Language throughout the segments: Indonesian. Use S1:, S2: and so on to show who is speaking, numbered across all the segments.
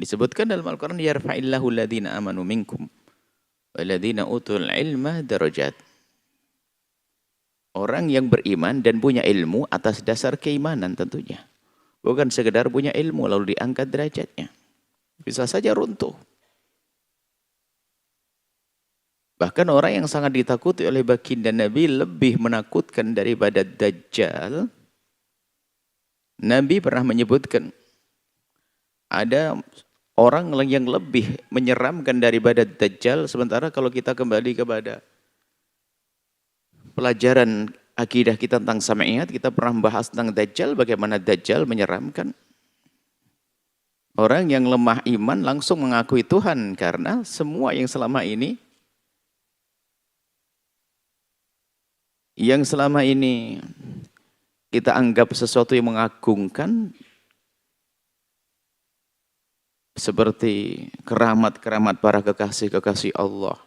S1: Disebutkan dalam Al-Quran, yarfa'illahu alladhina amanu minkum walladhina utul ilma darajat. Orang yang beriman dan punya ilmu atas dasar keimanan tentunya. Bukan sekedar punya ilmu lalu diangkat derajatnya. Bisa saja runtuh. Bahkan orang yang sangat ditakuti oleh baginda Nabi lebih menakutkan daripada Dajjal. Nabi pernah menyebutkan ada orang yang lebih menyeramkan daripada Dajjal. Sementara kalau kita kembali kepada pelajaran akidah kita tentang Sam'iyat, kita pernah membahas tentang Dajjal, bagaimana Dajjal menyeramkan. Orang yang lemah iman langsung mengakui Tuhan karena semua yang selama ini kita anggap sesuatu yang mengagungkan, seperti keramat-keramat para kekasih-kekasih Allah.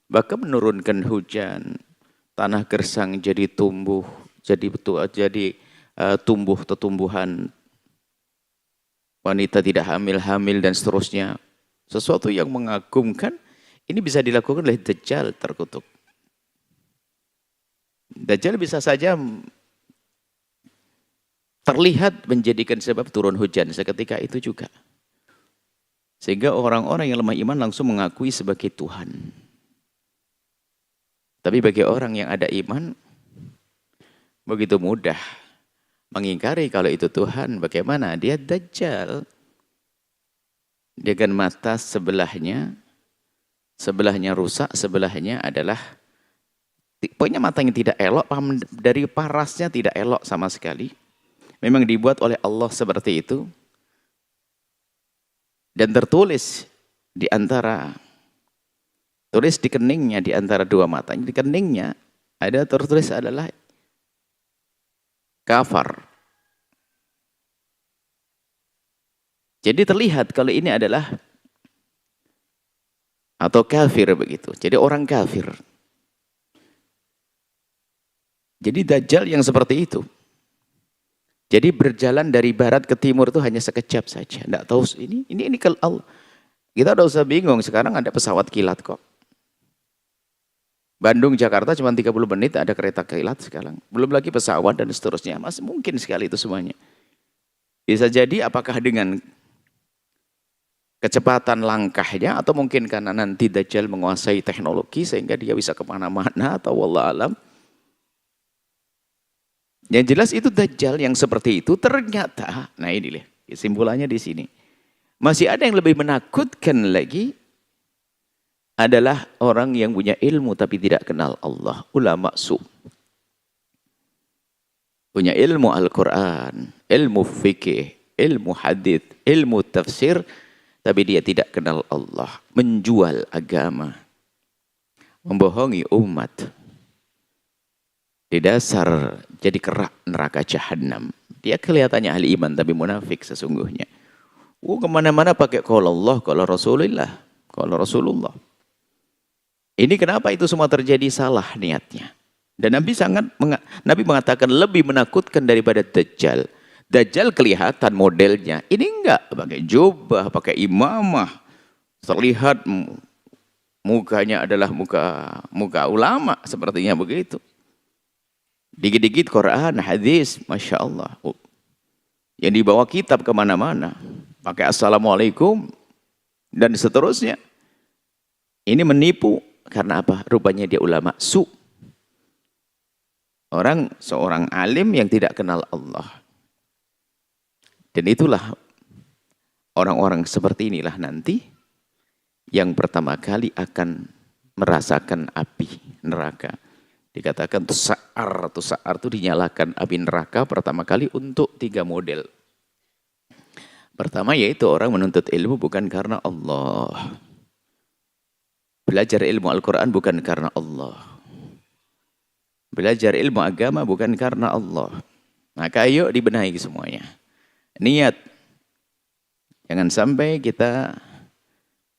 S1: Bahkan menurunkan hujan, tanah gersang jadi tumbuh, tumbuh tumbuhan, wanita tidak hamil dan seterusnya. Sesuatu yang mengagumkan, ini bisa dilakukan oleh Dajjal terkutuk. Dajjal bisa saja terlihat menjadikan sebab turun hujan seketika itu juga. Sehingga orang-orang yang lemah iman langsung mengakui sebagai Tuhan. Tapi bagi orang yang ada iman, begitu mudah mengingkari kalau itu Tuhan. Bagaimana? Dia Dajjal. Dengan mata sebelahnya rusak, sebelahnya adalah, pokoknya mata yang tidak elok, dari parasnya tidak elok sama sekali. Memang dibuat oleh Allah seperti itu. Dan tertulis di keningnya, di antara dua matanya, di keningnya ada tertulis adalah kafar. Jadi terlihat kalau ini adalah atau kafir begitu. Jadi orang kafir. Jadi Dajjal yang seperti itu. Jadi berjalan dari barat ke timur itu hanya sekejap saja. Tidak tahu ini kalau Allah. Kita udah usah bingung, sekarang ada pesawat kilat kok. Bandung Jakarta cuma 30 menit ada kereta kilat sekarang. Belum lagi pesawat dan seterusnya. Masih mungkin sekali itu semuanya. Bisa jadi apakah dengan kecepatan langkahnya atau mungkin karena nanti Dajjal menguasai teknologi sehingga dia bisa kemana-mana atau wallah alam. Yang jelas itu Dajjal yang seperti itu ternyata, nah ini lihat, kesimpulannya di sini. Masih ada yang lebih menakutkan lagi adalah orang yang punya ilmu tapi tidak kenal Allah, ulama su. Punya ilmu Al-Quran, ilmu fikih, ilmu hadith, ilmu tafsir, tapi dia tidak kenal Allah, menjual agama, membohongi umat. Di dasar jadi kerak neraka jahanam. Dia kelihatannya ahli iman tapi munafik sesungguhnya. Kemana-mana pakai qala Allah, qala Rasulullah, qala Rasulullah. Ini kenapa itu semua terjadi salah niatnya. Dan Nabi mengatakan lebih menakutkan daripada Dajjal. Dajjal kelihatan modelnya. Ini enggak pakai jubah, pakai imamah. Terlihat mukanya adalah muka ulama sepertinya begitu. Dikit-dikit Quran, hadis, Masya Allah. Yang dibawa kitab kemana-mana. Pakai Assalamualaikum. Dan seterusnya. Ini menipu. Karena apa? Rupanya dia ulama su. Seorang alim yang tidak kenal Allah. Dan itulah orang-orang seperti inilah nanti yang pertama kali akan merasakan api neraka. Dikatakan tusa'ar itu dinyalakan api neraka pertama kali untuk 3 model. Pertama yaitu orang menuntut ilmu bukan karena Allah. Belajar ilmu Al-Quran bukan karena Allah. Belajar ilmu agama bukan karena Allah. Maka ayo dibenahi semuanya. Niat. Jangan sampai kita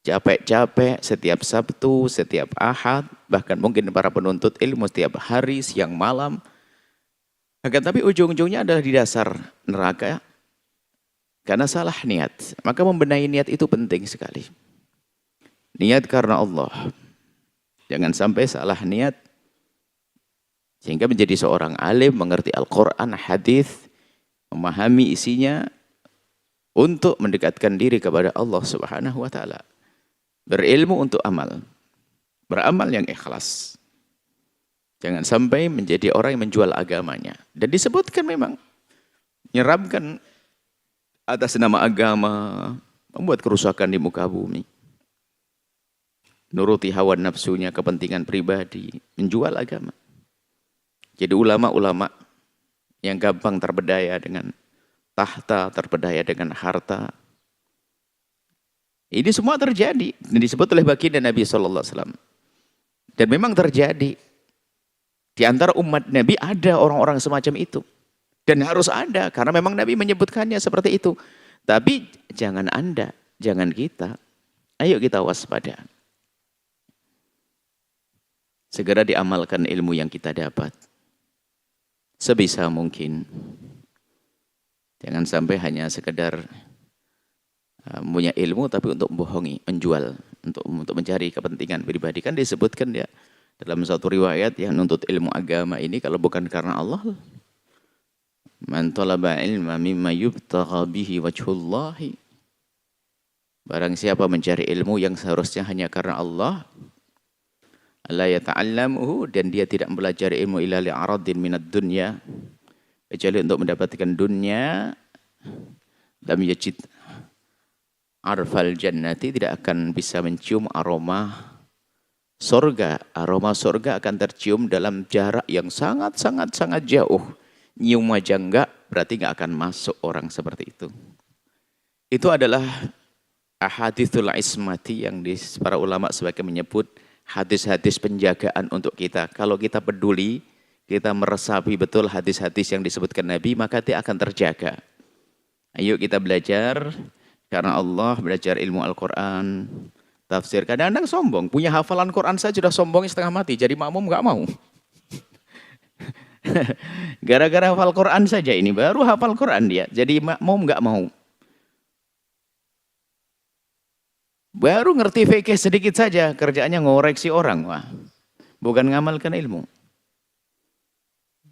S1: capek-capek setiap Sabtu, setiap Ahad, bahkan mungkin para penuntut ilmu setiap hari, siang, malam. Akan tapi ujung-ujungnya adalah di dasar neraka. Karena salah niat. Maka membenahi niat itu penting sekali. Niat karena Allah. Jangan sampai salah niat sehingga menjadi seorang alim, mengerti Al-Quran, hadis, memahami isinya untuk mendekatkan diri kepada Allah Subhanahu wa taala. Berilmu untuk amal. Beramal yang ikhlas. Jangan sampai menjadi orang yang menjual agamanya. Dan disebutkan memang menyeramkan atas nama agama, membuat kerusakan di muka bumi. Nuruti hawa nafsunya, kepentingan pribadi, menjual agama. Jadi ulama-ulama yang gampang terbedaya dengan tahta, terbedaya dengan harta. Ini semua terjadi. Dan disebut oleh baginda Nabi SAW. Dan memang terjadi. Di antara umat Nabi ada orang-orang semacam itu. Dan harus ada, karena memang Nabi menyebutkannya seperti itu. Tapi jangan Anda, jangan kita. Ayo kita waspada. Segera diamalkan ilmu yang kita dapat. Sebisa mungkin. Jangan sampai hanya sekedar punya ilmu tapi untuk membohongi, menjual, untuk mencari kepentingan pribadi. Kan disebutkan ya dalam satu riwayat yang nuntut ilmu agama ini kalau bukan karena Allah. Man talaba ilma mimma yubtagha bihi wajhullahi. Barang siapa mencari ilmu yang seharusnya hanya karena Allah, la yata'allamuhu, dan dia tidak mempelajari ilmu illa li'aradin minad dunya, kecuali untuk mendapatkan dunia, lam yajid arfal jannati, tidak akan bisa mencium aroma surga. Aroma surga akan tercium dalam jarak yang sangat jauh. Nyium aja enggak, berarti enggak akan masuk orang seperti itu. Itu adalah ahadithul ismati yang para ulama sebagai menyebut hadis-hadis penjagaan untuk kita. Kalau kita peduli, kita meresapi betul hadis-hadis yang disebutkan Nabi, maka dia akan terjaga. Ayo kita belajar karena Allah, belajar ilmu Al-Quran, tafsir. Kadang-kadang sombong, punya hafalan Quran saja sudah sombong setengah mati, jadi makmum enggak mau. Gara-gara hafal Quran saja ini, baru hafal Quran dia. Jadi makmum enggak mau. Baru ngerti fikih sedikit saja, kerjaannya ngoreksi orang. Wah, bukan ngamalkan ilmu.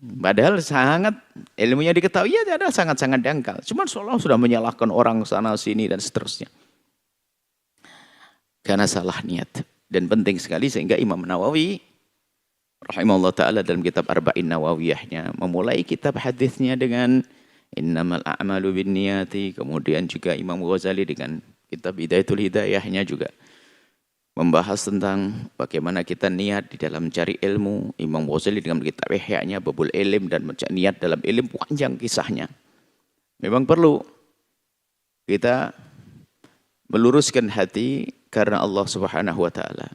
S1: Padahal sangat, ilmunya diketahui, ya ada sangat-sangat dangkal. Cuma seolah sudah menyalahkan orang sana sini dan seterusnya. Karena salah niat. Dan penting sekali sehingga Imam Nawawi rahimahullah ta'ala dalam kitab Arba'in Nawawiyahnya memulai kitab hadisnya dengan innamal a'malu binniyati. Kemudian juga Imam Ghazali dengan kitab Hidayatul Hidayahnya juga membahas tentang bagaimana kita niat di dalam mencari ilmu. Imam Ghazali dengan kitab Ihya'nya Babul Ilm dan niat dalam ilmu, panjang kisahnya. Memang perlu kita meluruskan hati karena Allah Subhanahu wa taala.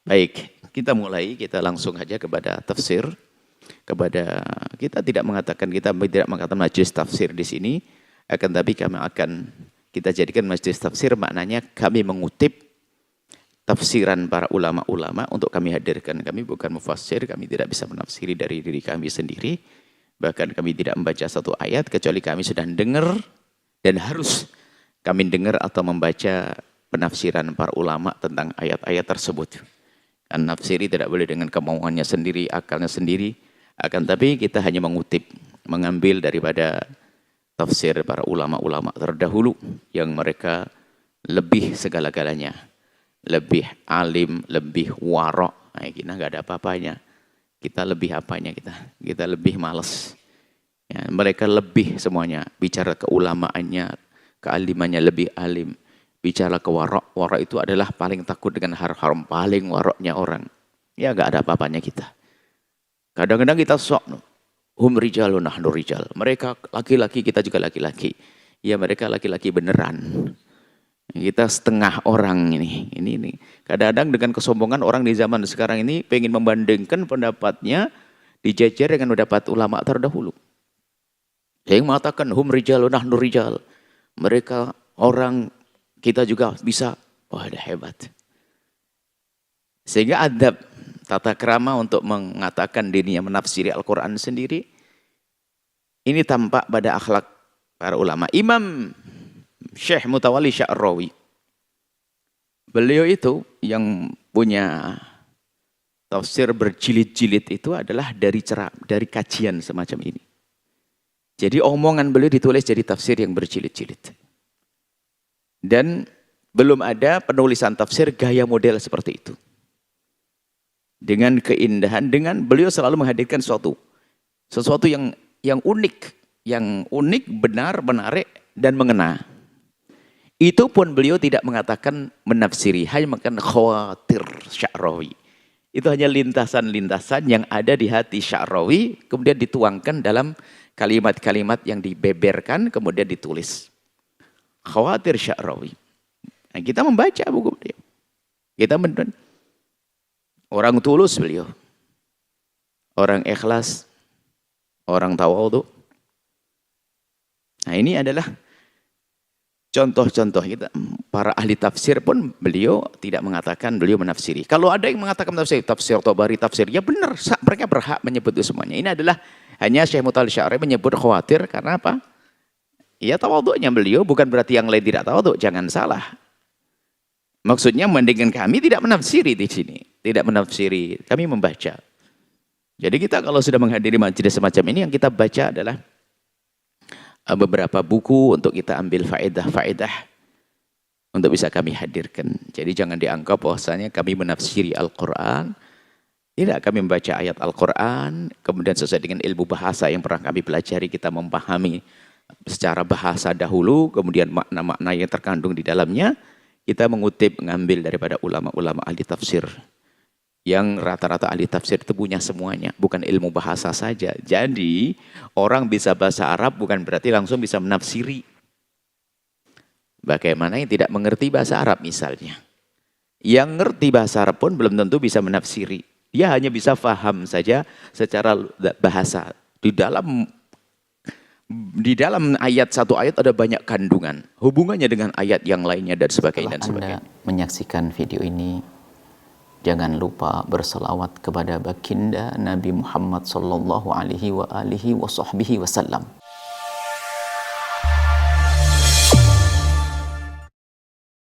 S1: Baik, kita mulai, kita langsung saja kepada tafsir. Kita tidak mengatakan majelis tafsir di sini, akan tapi kita jadikan majelis tafsir maknanya kami mengutip tafsiran para ulama-ulama untuk kami hadirkan. Kami bukan mufassir, kami tidak bisa menafsiri dari diri kami sendiri. Bahkan kami tidak membaca satu ayat kecuali kami sudah dengar dan harus kami dengar atau membaca penafsiran para ulama tentang ayat-ayat tersebut. Kan nafsiri tidak boleh dengan kemauannya sendiri, akalnya sendiri. Akan tapi kita hanya mengutip, mengambil daripada tafsir para ulama-ulama terdahulu yang mereka lebih segala-galanya. Lebih alim, lebih warok. Nah, kita nggak ada apa-apanya. Kita lebih apanya kita? Kita lebih malas. Ya, mereka lebih semuanya. Bicara keulamaannya, kealimannya lebih alim. Bicara ke warok. Warok itu adalah paling takut dengan haram, paling waroknya orang. Ya nggak ada apa-apanya kita. Kadang-kadang kita sok. Hum rijalun nahnu rijal. Mereka laki-laki, kita juga laki-laki. Ya mereka laki-laki beneran. Kita setengah orang ini. Kadang-kadang dengan kesombongan orang di zaman sekarang ini pengen membandingkan pendapatnya dijejer dengan pendapat ulama terdahulu. Yang mengatakan hum rijalun nahnu rijal. Mereka orang, kita juga bisa. Wah, ada hebat. Sehingga adab, tata krama untuk mengatakan dirinya menafsiri Al-Quran sendiri, ini tampak pada akhlak para ulama. Imam Syekh Mutawalli Sya'rawi, beliau itu yang punya tafsir berjilid-jilid itu adalah dari kajian semacam ini. Jadi omongan beliau ditulis jadi tafsir yang berjilid-jilid. Dan belum ada penulisan tafsir gaya model seperti itu. Dengan keindahan, dengan beliau selalu menghadirkan sesuatu yang unik, benar, menarik, dan mengena. Itu pun beliau tidak mengatakan menafsiri, hanya mengatakan khawatir Sya'rawi. Itu hanya lintasan-lintasan yang ada di hati Sya'rawi, kemudian dituangkan dalam kalimat-kalimat yang dibeberkan, kemudian ditulis. Khawatir Sya'rawi. Nah, kita membaca buku beliau. Kita orang tulus beliau. Orang ikhlas. Orang tawadhu. Nah, ini adalah contoh-contoh kita. Para ahli tafsir pun beliau tidak mengatakan beliau menafsiri. Kalau ada yang mengatakan tafsir Tabari, tafsir, ya benar, mereka berhak menyebut itu semuanya. Ini adalah hanya Syekh Mutawalli Sya'rawi menyebut khawatir karena apa? Ya tawadhu'nya beliau, bukan berarti yang lain tidak tawadhu, jangan salah. Maksudnya mendingan kami tidak menafsiri di sini, tidak menafsiri, kami membaca. Jadi kita kalau sudah menghadiri majelis semacam ini, yang kita baca adalah beberapa buku untuk kita ambil faedah-faedah untuk bisa kami hadirkan. Jadi jangan dianggap bahwasanya kami menafsiri Al-Quran. Tidak, kami membaca ayat Al-Quran, kemudian sesuai dengan ilmu bahasa yang pernah kami pelajari, kita memahami secara bahasa dahulu, kemudian makna-makna yang terkandung di dalamnya, kita mengambil daripada ulama-ulama ahli tafsir. Yang rata-rata ahli tafsir itu punya semuanya, bukan ilmu bahasa saja. Jadi orang bisa bahasa Arab bukan berarti langsung bisa menafsiri. Bagaimana yang tidak mengerti bahasa Arab misalnya. Yang ngerti bahasa Arab pun belum tentu bisa menafsiri. Dia hanya bisa faham saja secara bahasa. Di dalam ayat satu ayat ada banyak kandungan. Hubungannya dengan ayat yang lainnya dan sebagainya.
S2: Setelah Anda menyaksikan video ini, jangan lupa berselawat kepada baginda Nabi Muhammad sallallahu alaihi wa alihi wa sahbihi wasallam.